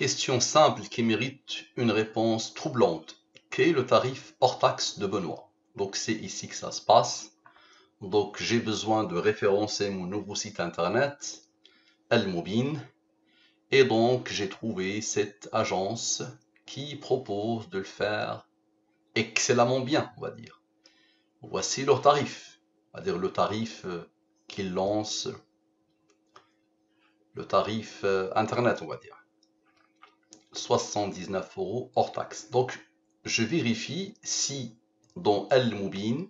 Question simple qui mérite une réponse troublante. Quel est le tarif hors taxe de Benoît? Donc c'est ici que ça se passe. Donc j'ai besoin de référencer mon nouveau site internet, Al-Moubin. Et donc j'ai trouvé cette agence qui propose de le faire excellemment bien, on va dire. Voici leur tarif. On va dire le tarif qu'ils lancent, le tarif internet, on va dire. 79 € hors taxe. Donc, je vérifie si dans Al-Moubin,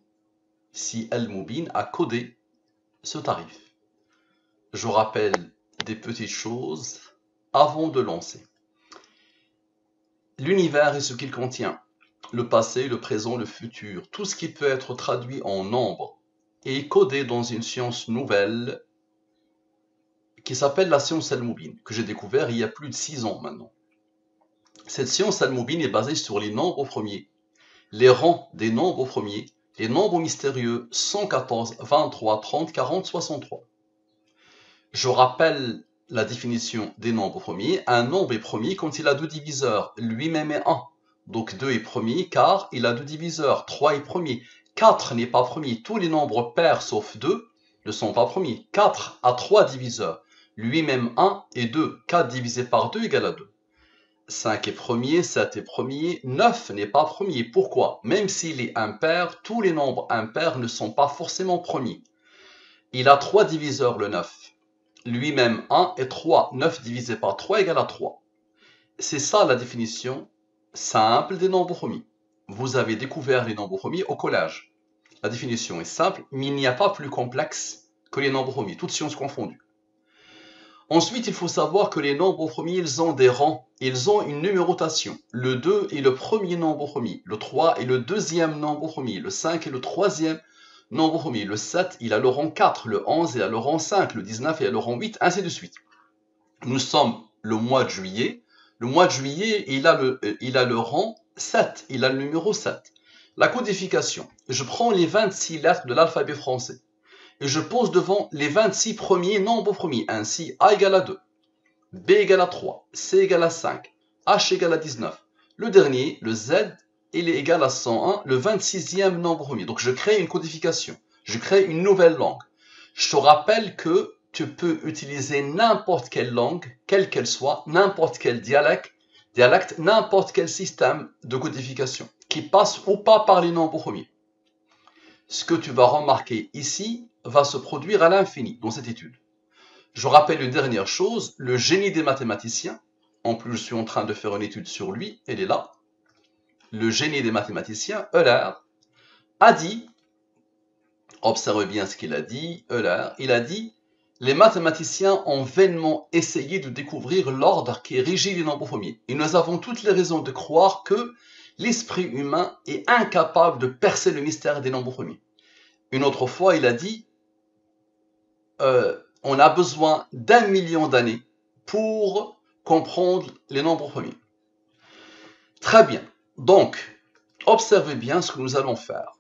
a codé ce tarif. Je rappelle des petites choses avant de lancer. L'univers est ce qu'il contient. Le passé, le présent, le futur. Tout ce qui peut être traduit en nombre est codé dans une science nouvelle qui s'appelle la science Al-Moubin, que j'ai découvert il y a plus de 6 ans maintenant. Cette science Al-Moubin est basée sur les nombres premiers, les rangs des nombres premiers, les nombres mystérieux 114, 23, 30, 40, 63. Je rappelle la définition des nombres premiers. Un nombre est premier quand il a deux diviseurs, lui-même est 1. Donc 2 est premier car il a deux diviseurs. 3 est premier. 4 n'est pas premier. Tous les nombres pairs sauf 2 ne sont pas premiers. 4 a 3 diviseurs, lui-même 1 et 2. 4 divisé par 2 égale à 2. 5 est premier, 7 est premier, 9 n'est pas premier. Pourquoi? Même s'il est impair, tous les nombres impairs ne sont pas forcément premiers. Il a 3 diviseurs, le 9. Lui-même 1 et 3. 9 divisé par 3 égale à 3. C'est ça la définition simple des nombres premiers. Vous avez découvert les nombres premiers au collège. La définition est simple, mais il n'y a pas plus complexe que les nombres premiers, toutes sciences confondues. Ensuite, il faut savoir que les nombres premiers, ils ont des rangs, ils ont une numérotation. Le 2 est le premier nombre premier, le 3 est le deuxième nombre premier, le 5 est le troisième nombre premier, le 7 il a le rang 4, le 11 il a le rang 5, le 19 il a le rang 8, ainsi de suite. Nous sommes le mois de juillet. Le mois de juillet, il a le rang 7, il a le numéro 7. La codification, je prends les 26 lettres de l'alphabet français et je pose devant les 26 premiers nombres premiers. Ainsi, A égale à 2, B égale à 3, C égale à 5, H égale à 19. Le dernier, le Z, il est égal à 101, le 26e nombre premier. Donc je crée une codification, je crée une nouvelle langue. Je te rappelle que tu peux utiliser n'importe quelle langue, quelle qu'elle soit, n'importe quel dialecte, n'importe quel système de codification, qui passe ou pas par les nombres premiers. Ce que tu vas remarquer ici va se produire à l'infini dans cette étude. Je rappelle une dernière chose, le génie des mathématiciens, en plus je suis en train de faire une étude sur lui, elle est là, le génie des mathématiciens, Euler, a dit, observez bien ce qu'il a dit, Euler, il a dit, les mathématiciens ont vainement essayé de découvrir l'ordre qui régit les nombres premiers. Et nous avons toutes les raisons de croire que l'esprit humain est incapable de percer le mystère des nombres premiers. Une autre fois, il a dit, on a besoin d'1 million d'années pour comprendre les nombres premiers. Très bien. Donc, observez bien ce que nous allons faire.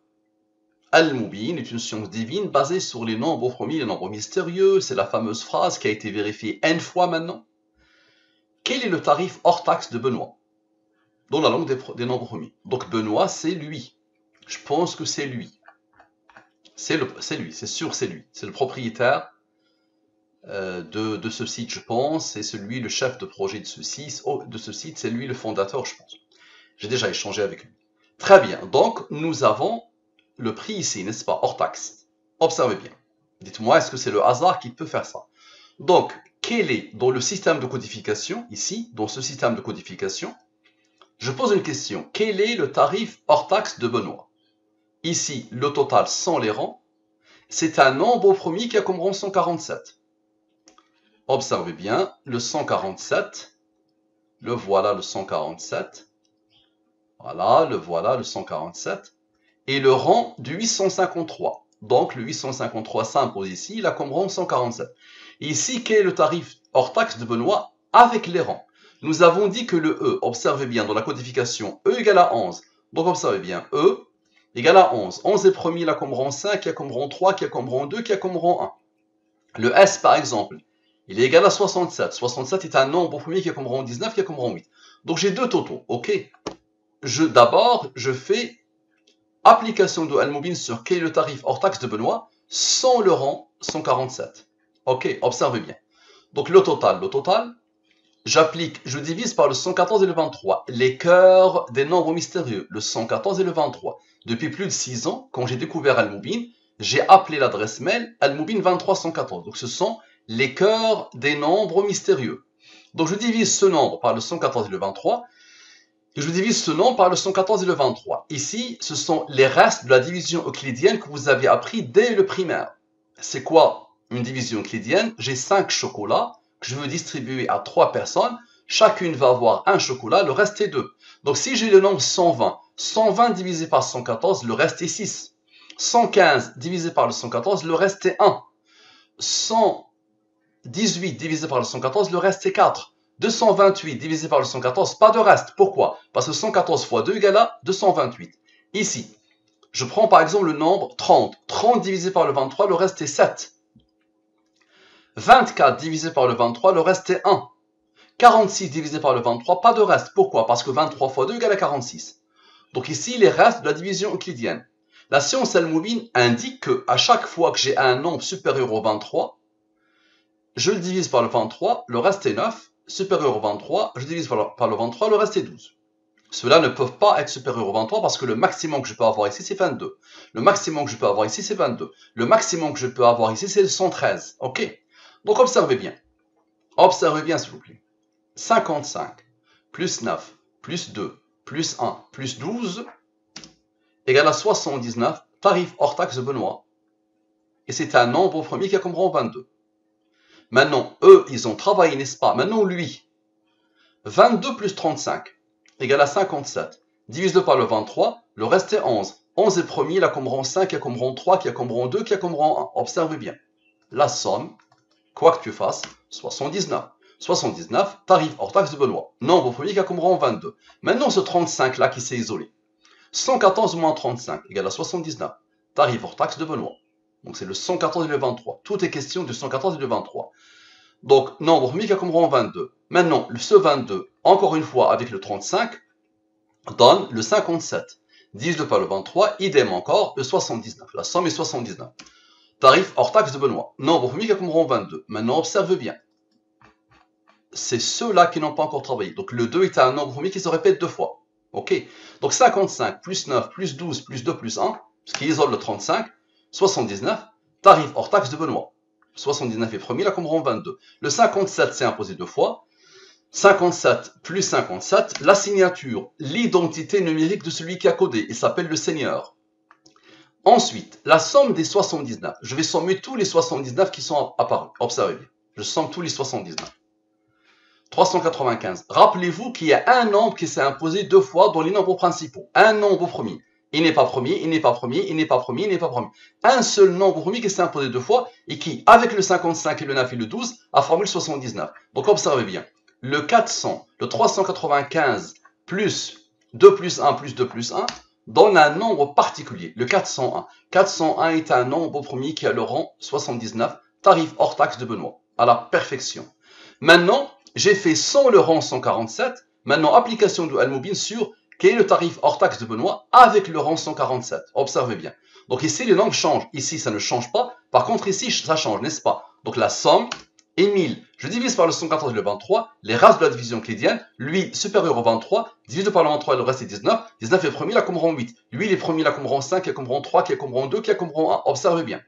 Al-Moubin est une science divine basée sur les nombres premiers, les nombres mystérieux. C'est la fameuse phrase qui a été vérifiée N fois maintenant. Quel est le tarif hors taxe de Benoît dans la langue des nombres premiers? Donc Benoît, c'est lui. Je pense que c'est lui. C'est lui, c'est sûr, c'est lui. C'est le propriétaire de ce site, je pense. C'est celui, le chef de projet de ce site. C'est lui le fondateur, je pense. J'ai déjà échangé avec lui. Très bien. Donc, nous avons le prix ici, n'est-ce pas, hors taxe. Observez bien. Dites-moi, est-ce que c'est le hasard qui peut faire ça? Donc, quel est, dans le système de codification, ici, dans ce système de codification, je pose une question. Quel est le tarif hors taxe de Benoît? Ici, le total sans les rangs, c'est un nombre premier qui a comme rang 147. Observez bien, le 147, le voilà le 147, voilà, le voilà le 147, et le rang du 853. Donc le 853 s'impose ici, il a comme rang 147. Et ici, quel est le tarif hors taxe de Benoît avec les rangs? Nous avons dit que le E, observez bien dans la codification, E égale à 11. Donc observez bien, E égale à 11. 11 est premier, il a comme rang 5, qui a comme rang 3, qui a comme rang 2, qui a comme rang 1. Le S par exemple, il est égal à 67. 67 est un nombre premier qui est comme rang 19, qui est comme rang 8. Donc j'ai deux totaux, ok. D'abord, je fais application de Al-Moubin sur quel est le tarif hors taxe de Benoît sans le rang 147. Ok, observez bien. Donc le total, j'applique, je divise par le 114 et le 23, les cœurs des nombres mystérieux, le 114 et le 23. Depuis plus de 6 ans, quand j'ai découvert Al-Moubin, j'ai appelé l'adresse mail Al-Moubin 2314. Donc ce sont les cœurs des nombres mystérieux. Donc je divise ce nombre par le 114 et le 23, et je divise ce nombre par le 114 et le 23. Ici, ce sont les restes de la division euclidienne que vous avez appris dès le primaire. C'est quoi une division euclidienne? J'ai 5 chocolats que je veux distribuer à 3 personnes. Chacune va avoir un chocolat, le reste est 2. Donc si j'ai le nombre 120, 120 divisé par 114, le reste est 6. 115 divisé par le 114, le reste est 1. 118 divisé par le 114, le reste est 4. 228 divisé par le 114, pas de reste. Pourquoi? Parce que 114 fois 2 égale à 228. Ici, je prends par exemple le nombre 30. 30 divisé par le 23, le reste est 7. 24 divisé par le 23, le reste est 1. 46 divisé par le 23, pas de reste. Pourquoi? Parce que 23 fois 2 égale à 46. Donc ici, les restes de la division euclidienne. La science Al-Moubin indique que à chaque fois que j'ai un nombre supérieur au 23, je le divise par le 23, le reste est 9. Supérieur au 23, je divise par le 23, le reste est 12. Ceux-là ne peuvent pas être supérieurs au 23 parce que le maximum que je peux avoir ici, c'est 22. Le maximum que je peux avoir ici, c'est 22. Le maximum que je peux avoir ici, c'est 113. Ok? Donc observez bien. Observez bien, s'il vous plaît. 55 plus 9 plus 2 plus 1 plus 12 égale à 79, tarif hors taxe de Benoît. Et c'est un nombre premier qui a comme rang 22. Maintenant, eux, ils ont travaillé, n'est-ce pas? Maintenant, lui, 22 plus 35 égale à 57. Divise-le par le 23, le reste est 11. 11 est premier, il a comme rang 5, il a comme rang 3, qui a comme rang 2, qui a comme rang 1. Observez bien. La somme, quoi que tu fasses, 79. 79, tarif hors taxe de Benoît. Nombre premier qui a comme rang 22. Maintenant, ce 35-là qui s'est isolé. 114 moins 35 égale à 79. Tarif hors taxe de Benoît. Donc c'est le 114 et le 23. Tout est question du 114 et du 23. Donc, nombre premier qui a comme rang 22. Maintenant, ce 22, encore une fois avec le 35, donne le 57. Divise-le par le 23, idem encore, le 79. La somme est 79. Tarif hors taxe de Benoît. Nombre premier qui a comme rang 22. Maintenant, observe bien. C'est ceux-là qui n'ont pas encore travaillé. Donc, le 2 est un nombre premier qui se répète 2 fois. Ok? Donc, 55 plus 9 plus 12 plus 2 plus 1, ce qui isole le 35, 79, tarif hors taxe de Benoît. 79 est premier, là comme rang 22. Le 57 s'est imposé 2 fois. 57 plus 57, la signature, l'identité numérique de celui qui a codé. Il s'appelle le Seigneur. Ensuite, la somme des 79. Je vais sommer tous les 79 qui sont apparus. Observez bien. Je somme tous les 79. 395. Rappelez-vous qu'il y a un nombre qui s'est imposé 2 fois dans les nombres principaux. Un nombre premier. Il n'est pas premier, il n'est pas premier, il n'est pas premier, il n'est pas premier. Un seul nombre premier qui s'est imposé 2 fois et qui, avec le 55 et le 9 et le 12, a formé le 79. Donc observez bien. Le 400, le 395 plus 2 plus 1 plus 2 plus 1 donne un nombre particulier, le 401. 401 est un nombre premier qui a le rang 79, tarif hors taxe de Benoît, à la perfection. Maintenant, j'ai fait sans le rang 147. Maintenant, application de Al-Moubin sur quel est le tarif hors taxe de Benoît avec le rang 147. Observez bien. Donc ici, les nombres changent. Ici, ça ne change pas. Par contre, ici, ça change, n'est-ce pas? Donc la somme est 1000. Je divise par le 114 et le 23. Les races de la division euclidienne. Lui, supérieur au 23. Divise par le 23 et le reste est 19. 19 est premier, là comme rang 8. Lui, il est premier, là comme rang 5, qui a comme rang 3, qui a comme rang 2, qui a comme rang 1. Observez bien.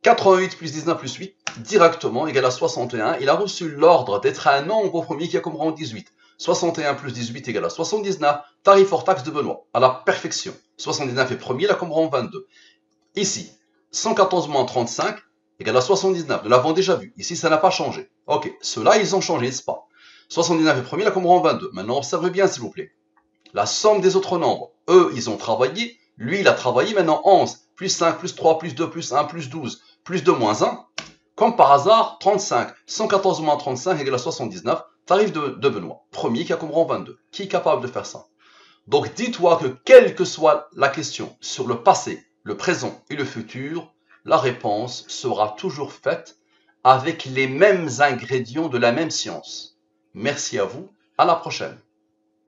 88 plus 19 plus 8, directement, égale à 61. Il a reçu l'ordre d'être un nombre premier qui a comme rang 18. 61 plus 18 égale à 79. Tarif hors taxe de Benoît, à la perfection. 79 est premier, là comme rang 22. Ici, 114 moins 35 égale à 79. Nous l'avons déjà vu. Ici, ça n'a pas changé. Ok, ceux-là, ils ont changé, n'est-ce pas? 79 est premier, là comme rang 22. Maintenant, observez bien, s'il vous plaît. La somme des autres nombres. Eux, ils ont travaillé. Lui, il a travaillé. Maintenant, 11 plus 5 plus 3 plus 2 plus 1 plus 12 plus 2 moins 1. Comme par hasard, 35. 114 moins 35 égale à 79. Tarif de Benoît. Premier qui a comme rang 22. Qui est capable de faire ça? Donc, dis-toi que quelle que soit la question sur le passé, le présent et le futur, la réponse sera toujours faite avec les mêmes ingrédients de la même science. Merci à vous, à la prochaine.